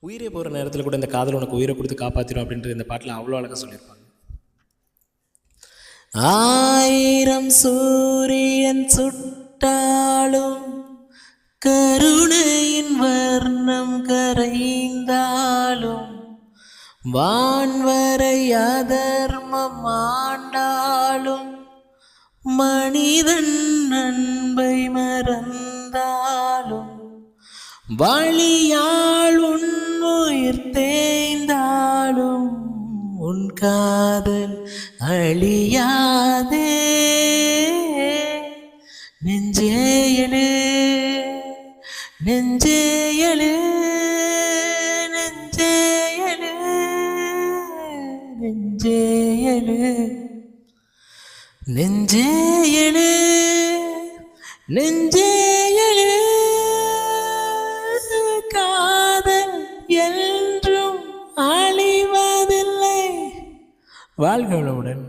உயிரே போகிற நேரத்தில் கூட இந்த காதல் உனக்கு உயிரை கொடுத்து காப்பாற்றிடும் அப்படின்றது இந்த பாட்டில் அவ்வளோ அழகாக சொல்லியிருப்பாங்க. ஆயிரம் சூரியன் சுட்டாலும் கருணையின் வர்ணம் கரைந்தாலும் வான்வரை அதர்மம் ஆண்டாலும் மனிதன் அன்பை மறந்தாலும் வழியால் உன் உயிர் தேய்ந்தாலும் உன் காதல் அழியாதே. நெஞ்சேயலே நெஞ்சேயலே நெஞ்சேயலே நெஞ்சேயலே நெஞ்சேயலே நெஞ்சேயலே. காதல் என்றும் அழிவதில்லை. வாழ்க வளமுடன்.